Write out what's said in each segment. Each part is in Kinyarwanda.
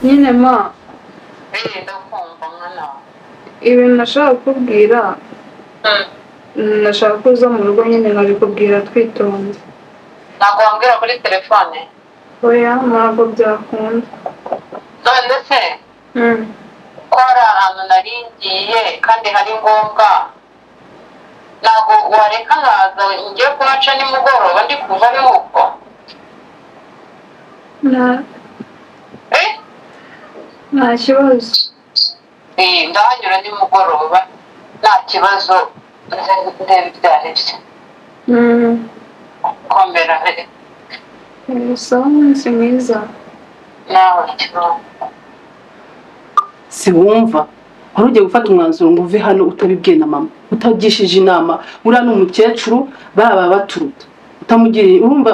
nyine ma ndakumva mwana ibintu nashaka kukubwira nashaka ko uza mu rugo nyine nkabikubwira twitonze. ntabwo wambwira kuri telefone oya ntabwo byakunda. none se ko hari ahantu nari ngiye kandi hari ngombwa ntabwo wareka nkaza ngiye kuhaca nimugoroba ndi kuva ari uko nta kibazo. ndahanyura nimugoroba nta kibazo ndeba ibyaribyo komera sawa umunsi mwiza. nawe kibazo si wumva wari ugiye gufata umwanzuro ngo uve hano utabibwiye na mama utagishije inama uriya ni umukecuru baba baturuta utamugiriye urumva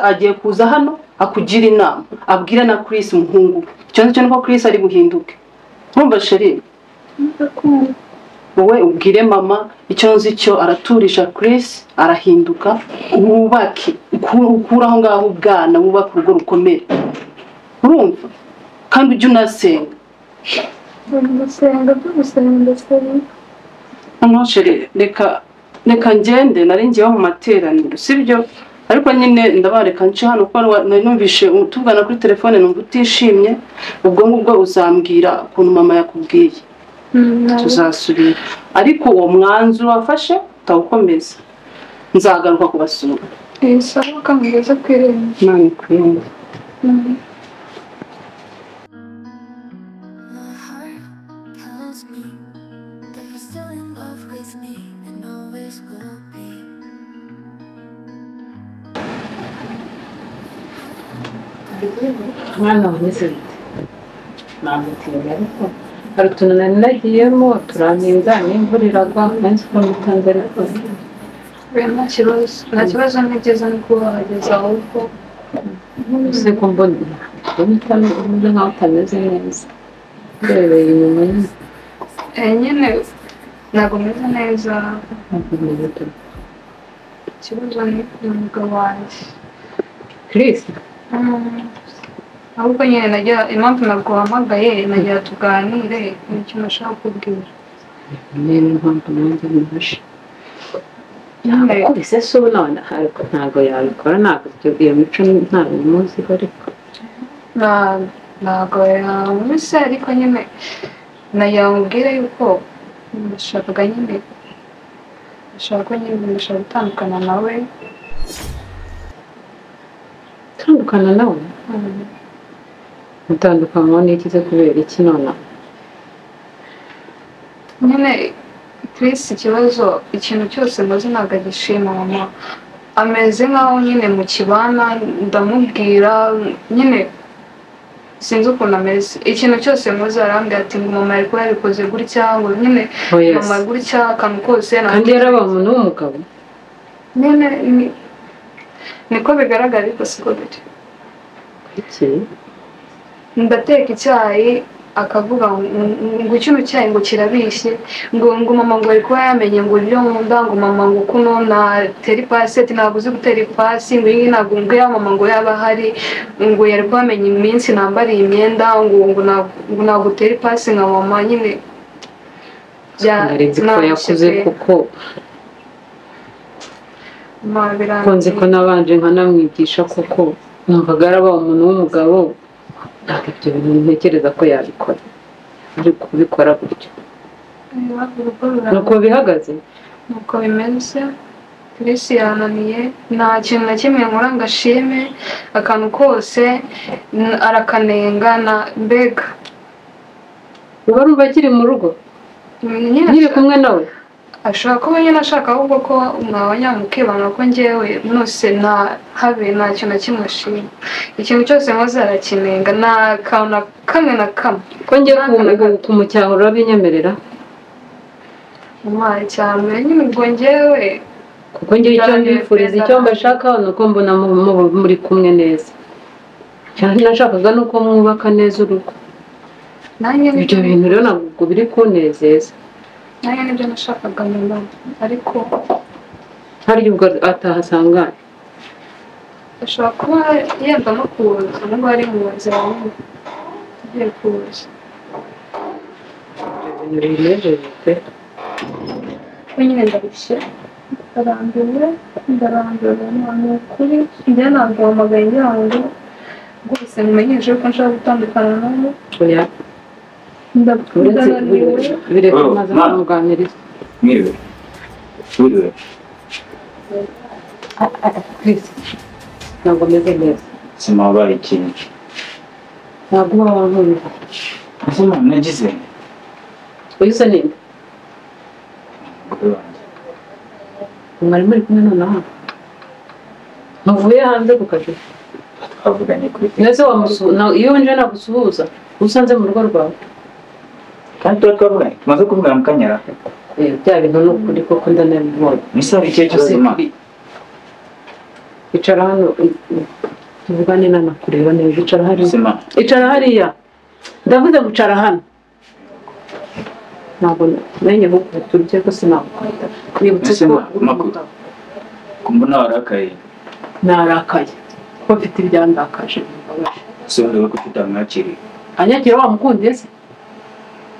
agiye kuza hano akugira inama abwira na Chris umuhungu icyo cyo nuko Chris ari buhinduke urumva sheri wowe ubwire mama icyo nzi cyo araturisha Chris arahinduka wubake ukuraho ngaho ubwana wubaka urugo rukomeye urumva kandi ujye unasenga sheri reka ngende nari ngiyeho mu materaniro sibyo ariko nyine ndabareka nce hano kuko numvishe tuvugana kuri telefone numva utishimye ubwo ngubwo uzambwira ukuntu mama yakubwiye tuzasubira ariko uwo mwanzuro wafashe utawukomeza nzagaruka kubasura sawa kamugeze kwiremba nani kwiremba mwana wese ntabwo tinya ariko hari utuntu nari nagiyemo turantinda n'imvura iragwa nanjye ko mutanze ariko nta kibazo ni byiza no kuba wahageze ahubwo ese ko mbona umeze nkaho utameze neza urebeye inyuma nyine ntabwo meze neza. ikibazo ni umugabo wanjye Chris ahubwo nyine nagira impamvu naguhamagaye nagira tuganire nicyo nashaka kukubwira. niyo mpamvu nanjye nifashe ese se ubu none ntabwo yabikora ntabwo iyo mico ntabwo imuziho ariko ntabwo yamuzi ariko nyine nagira mubwire yuko ndashaka nyine ndashaka gutandukana nawe. gutandukana nawe gutandukanywa n'iki se kubera iki none nyine Chris ikibazo ikintu cyose maze ntabwo agishima mama ameze nkaho nyine mu kibana ndamubwira nyine sinzi ukuntu ameze ikintu cyose muze arambwira ati ngo mama yari kuba yabikoze gutya ngo nyine mama gutya akantu kose kandi yaraba umuntu w'umugabo nyine niko bigaragara ariko siko biri iki ndateka icyayi akavuga ngo kino cyayi ngo kirabishye ngo mama ngo ari kuba yamenye ngo ibyo nkunda ngo mama ngo kuno natera ipasi ati ntabwo uzi gutera ipasi ngo iyi ntabwo ngo ya mama ngo yaba ahari ngo yari kuba yamenye iminsi nambariye imyenda ngo ntabwo utera ipasi nka mama nyine nzi ko yakuze kuko nzi ko nabanje nkanamwigisha kuko numvaga araba umuntu w'umugabo ntabwo ibyo bintu ntekereza ko yabikora ari kubikora gutyo nuko bihagaze nuko bimeze. Chris yananiye nta kintu na kimwe nkora ngo ashime akantu kose arakanenga mbega uba urumva akiri mu rugo nyiri kumwe nawe ashaka kuba nyine ashaka ahubwo ko mwabanya mukibana ko njyewe nose nta habe nta kintu na kimwe ashima ikintu cyose nkoze arakinenga nta kantu na kamwe na kamwe ko ngiye kumucyahura urabinyemerera umwari cyane nyine ubwo njyewe kuko ngiye icyo mbifuriza icyo mbashaka ni uko mbona muri kumwe neza cyane nashakaga ni uko mwubaka neza urugo ibyo bintu rero ntabwo biri kunezeza nanjye nibyo nashakaga nyuma ariko harya ubwo atahasangane ashobora kuba yenda no kuza nubwo ari mu nzira agiye kuza ibintu binejeje pe ko nyine ndarushye ndarambiwe none kuri njye ntabwo wamagaye ngira ngo rwose mumenyeshe ko nshaka gutandukana nawe oya ndabwiwe bireka maze kumuganiriza Mwiriwe. Mwiriwe. Chris ntabwo meze neza Sima wabaye ikintu. ntabwo uba wankumva Sima nagize. uyu usa ninde Umugore wanjye. mwari muri kumwe nonaha ntuvuye hanze ku kazi Twavuganye kuri mwese iyo nje nagusuhuza usanze mu rugo rwawe kandi twavuganye. Tumaze kuvugana mu kanyara. bya bintu ni ukuri koko ndanabibonye Nisaba icyo cyose ma. icara hano tuvugane nanakureba neza icara hariya Sima. icara hariya ndavuze gucara hano ntabwo nanjye nkuko turya ko sinakukunda nibutse Ese ko makuru. Kumbona warakaye. narakaye ko mfite ibyandakaje Sondewe ko tutamwakiriye. anyakira wa mukundiye se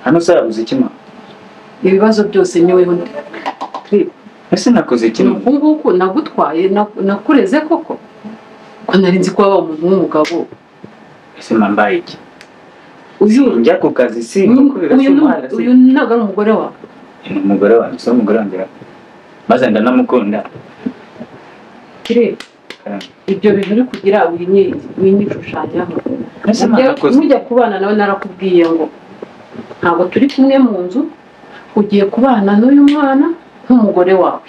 Hano sabuze ikima. ibibazo byose niwe undi Ese nakoze ikima. uku nguku nagutwaye nakureze koko ko nari nzi ko waba umuntu w'umugabo Ese mambaye iki? uyu Njya ku kazi si gukorera uyu Sima. uyu ntabwo ari umugore wawe Ni umugore wanjye, so umugore wanjye. Maze ndanamukunda. Kire ibyo bintu uri kugira winyishushanyaho Ese nakoze. mujya kubana nawe narakubwiye ngo ntabwo turi kumwe mu nzu ugiye kubana n'uyu mwana nk'umugore wawe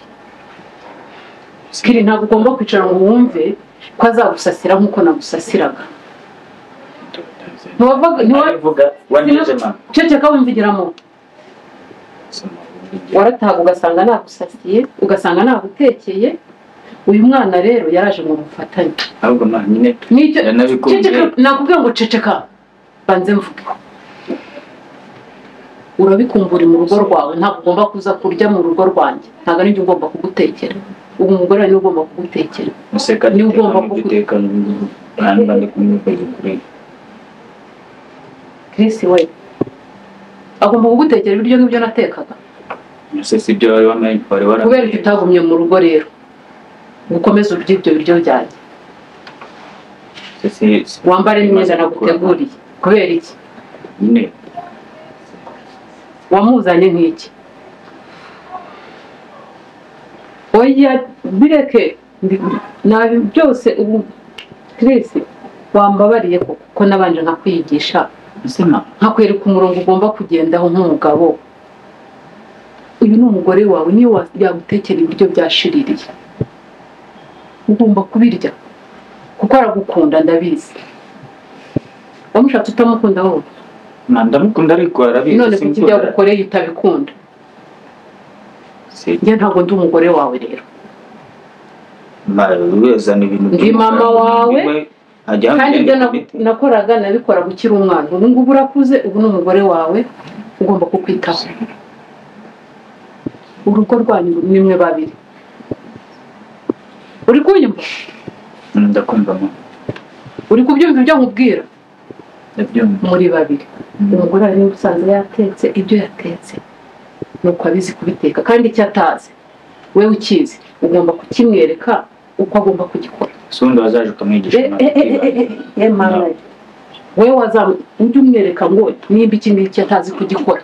Kiri ntabwo ugomba kwicara ngo wumve ko azagusasira nk'uko nagusasiraga Ntiwavuga wanjeje mama. ceceka wumvigiramo waratahaga ugasanga nagusasiye ugasanga nagutekeye uyu mwana rero yaraje ngo mufatanye Ahubwo ma nyine nicyo yanabikubwiye. nakubwira ngo ceceka banze mvuge urabikumbura mu rugo rwawe ntabwo ugomba kuza kurya mu rugo rwanjye ntabwo ari ugomba kugutekera ubu umugore ni ugomba kugutekera Museka ni ugomba kuguteka hanyuma ndi kumwikoze kuri. Chris we agomba kugutekera ibiryo nk'ibyo natekaga Ese si byo wari kubera ko utagumye mu rugo rero gukomeza urya ibyo biryo byanjye wambare n'imyenda naguteguriye kubera iki nyine wamuzanye nk'iki oya bireke nabi byose ubu Chris wambabariye ko nabanje nkakwigisha nkakwereka umurongo ugomba kugendaho nk'umugabo uyu ni umugore wawe niyo yagutekera ibiryo byashiririye ugomba kubirya kuko aragukunda ndabizi wamushatse utamukunda wowe ndamukunda ariko arabizi none kuki byagukoreye utabikunda njye ntabwo ndi umugore wawe rero ndi mama wawe kandi ibyo nakoraga nabikora gukira umwana ubu ngubu urakuze ubu ni umugore wawe ugomba kukwitaho urugo rwanyu ni mwe babiri uri kunyumva ndakumva uri kubyumva ibyo nkubwira ndabyumva muri babiri umugore ari usanze yatetse ibyo yatetse nuko abizi kubiteka kandi icyo atazi wewe ukizi ugomba kukimwereka uko agomba kugikora sundi wazaje ukamwigisha wewe ujye umwereka ngo nimba iki ngiki atazi kugikora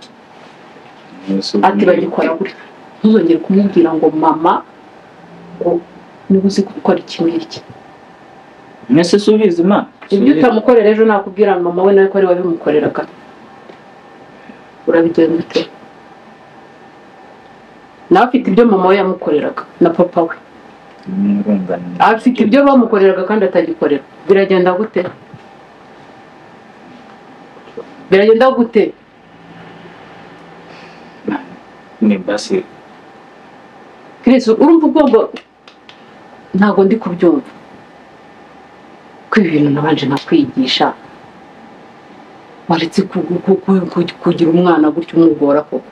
ati bagikora gutya ntuzongere kumubwira ngo mama niba uzi gukora iki ngiki mwese si ubizi ma ibyo utamukorera ejo nakubwira mama we nawe ko ari wabimukoreraga urabigenza ute nawe afite ibyo mama we yamukoreraga na papa we afite ibyo bamukoreraga kandi atagikorera biragenda gute biragenda gute ni basi Chris urumva ugomba ntabwo ndi kubyumva ko ibintu nabanje nakwigisha waretse kugira umwana gutyo umugora koko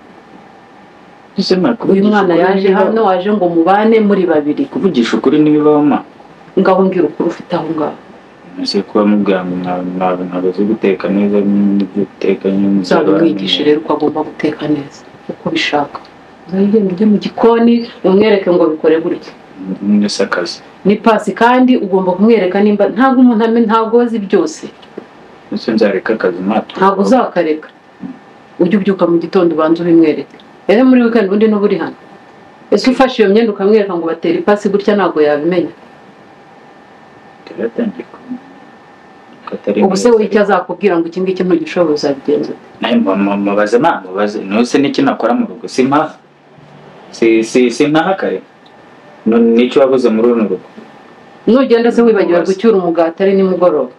uyu mwana yaje hano waje ngo mubane muri babiri kuvugisha ukuri n'ibibaho ma ngaho mbwira ukuri ufite aho ngaho Ese kuba mubwira ngo ntabwo azi guteka neza n'ibyo uteka nyine uzamwigishe rero uko agomba guteka neza uko bishaka uzagenda ujye mu gikoni umwereke ngo bikore gutya n'ese akazi ni pasi kandi ugomba kumwereka nimba ntabwo umuntu ntabwo azi byose ese nzareka akazi mato ntabwo uzakareka ujye ubyuka mu gitondo ubanza ubimwereke rero muri weekend ubundi n'ubu uri hano ese ufashe iyo myenda ukamwereka ngo batera ipasi gutya ntabwo yabimenya ubu se wowe icyo azakubwira ngo iki ngiki ntugishoboye uzabigenza nawe mubaze mubaze ntuse n'iki nakora mu rugo simpaha kare n'icyo wabuze muri runo rugo nugenda se wibagiwe gucyura umugati ari nimugoroba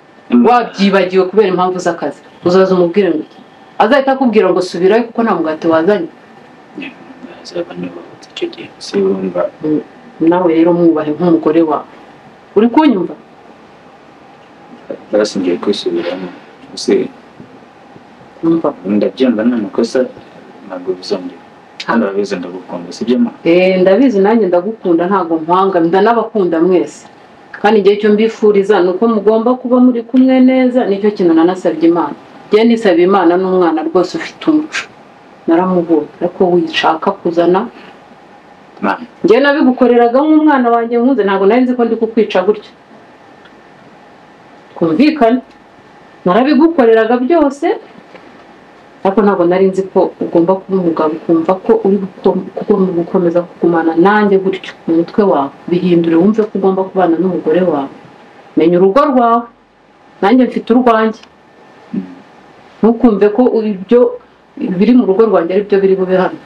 wabyibagiwe kubera impamvu z'akazi uzaza umubwire ngo iki azahita akubwira ngo subirayo kuko nta mugati wazanye nawe rero mwubahe nk'umugore wawe uri kunyumva basi ngiye kwisubiramo ese ndabyumva nta makosa ntabwo bizongera kandi urabizi ndagukunda sibyo ma ndabizi nanjye ndagukunda ntabwo mpanga ndanabakunda mwese kandi igihe cyo mbifuriza ni uko mugomba kuba muri kumwe neza nicyo kintu nanasabye Imana njye nisabye Imana n'umwana rwose ufite umuco naramubonye ariko wishaka kuzana njye nabigukoreraga nk'umwana wanjye nkunze ntabwo nari nzi ko ndi kukwica gutya kumvikana narabigukoreraga byose ariko ntabwo nari nzi ko ugomba kuba umugabo ukumva ko uri gukomeza kugumana nanjye gutyo mu mutwe wawe bihindure wumve ko ugomba kubana n'umugore wawe menya urugo rwawe nanjye mfite urwanjye ntukumve ko ibyo biri mu rugo rwanjye ari byo biri bube hano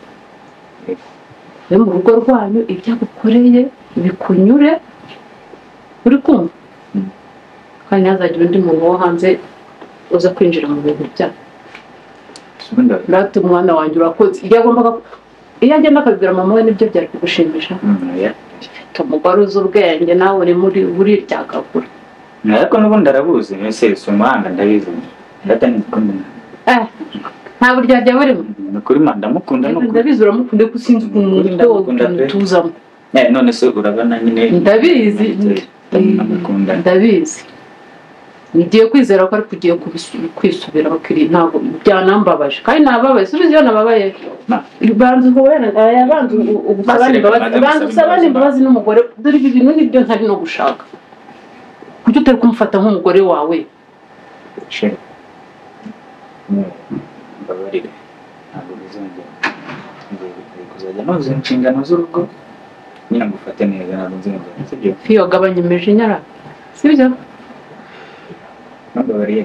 rero mu rugo rwanyu ibyo agukoreye bikunyure uri kumva kandi ntazagire undi muntu wo hanze uza kwinjira mu bintu byawe rati umwana wanjye urakoze iyo agenda akabwira mama we nibyo byari kugushimisha ufite umugore uzi ubwenge nawe uri muri buryagagura ariko n'ubundi arabuzi ese si umuhanga ndabizi nta buryarya burimo ni ukuri ma ndamukunda ndabizi uramukunda ko usinzi ukuntu tuzamo none se urabona nyine ndabizi ngiye kwizera ko ariko ugiye kwisubira bakiri ntabwo byanambabaje kandi nababaye subiza iyo nababaye banza usabane imbabazi n'umugore dore ibi bintu nibyo ntari no gushaka kuki utari kumufata nk'umugore wawe mbabarire ntabwo bizongera kuzajya noza inshingano z'urugo nyine ngufate neza ntabwo nzongera sibyo iyo gabanya imijinya sibyo mbabarire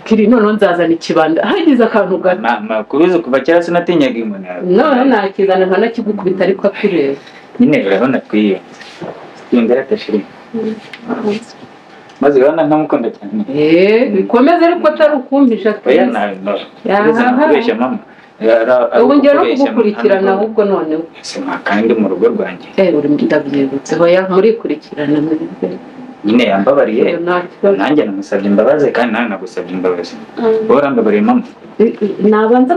kiri none nzazana ikibanda hagize akantu gato mama kubizo kuva kera sinatinyaga inkoni yawe none nakizana nkanakigukubita ariko akireba nyine urabona twiyo yongera atashiri maze urabona ntamukunda cyane bikomeze ariko atari ukumpisha oya nawe kubeshya mama ubu ngiye no kugukurikirana ahubwo noneho kandi mu rugo rwanjye ndabyibutse hoya murikurikirana nyine yambabariye nanjye namusabye imbabazi kandi nawe nagusabye imbabazi wowe urambabariye mama nabanza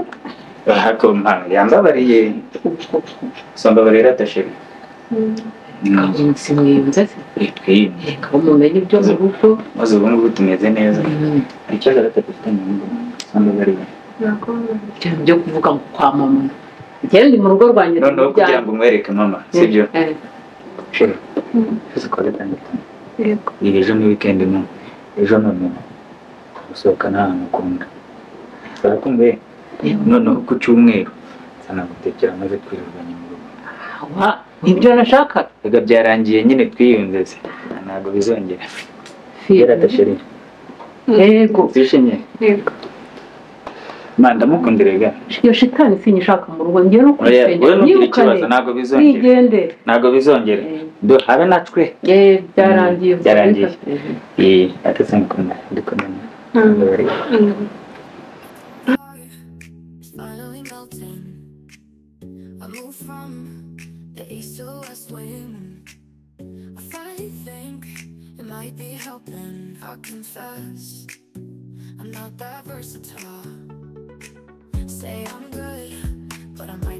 yambabariye so mbabariye atashiri simwiyunze twiyunze reka mumenye ibyo mu rugo maze ubu ngubu tumeze neza hari ikibazo gatatu ufite mu rugo mbabariye byo kuvuga ngo kwa mama ngende mu rugo rwanjye noneho kugira ngo umwereke mama sibyo ese kwa gatandatu ejo ni weekend ejo none gusohokana ahantu ukunda barakumbuye noneho ku cyumweru sanagutekera maze twiruganye mu rugo nibyo nashaka rega byarangiye nyine twiyunze se ntabwo bizongera yaratashiri yego zishimye yego ndamukundira rega iyo shitani sinyishaka mu rugo ngiye no kwisengera nibukane ntabwo bizongera ntabwo bizongera habe natwe byarangiye atese ngukunda ndikumenya I moved from the east to west wing. I finally think it might be helping. I confess I'm not that versatile. Say I'm good, but I might